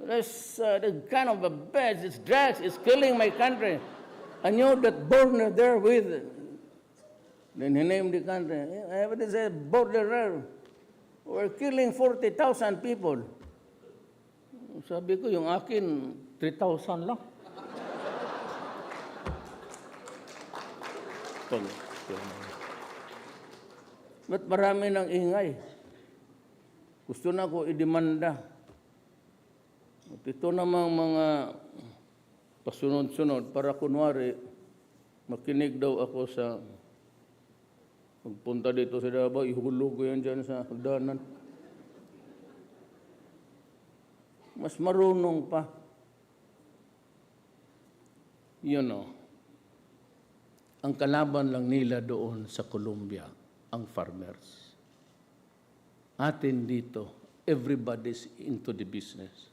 That's the kind of a bad. It's drugs. It's killing my country. I knew that border there with. Then he named the country. What is a border there? We're killing 40,000 people. Sabi ko, yung akin, 3,000 lang. Ba't marami ng ingay? Gusto na ko idemanda. At ito namang mga pasunod-sunod para kunwari, makinig daw ako sa pagpunta dito sa Davao, ihulog ko yan dyan sa hagdanan. Mas marunong pa. Ang kalaban lang nila doon sa Colombia, ang farmers. Atin dito, everybody's into the business.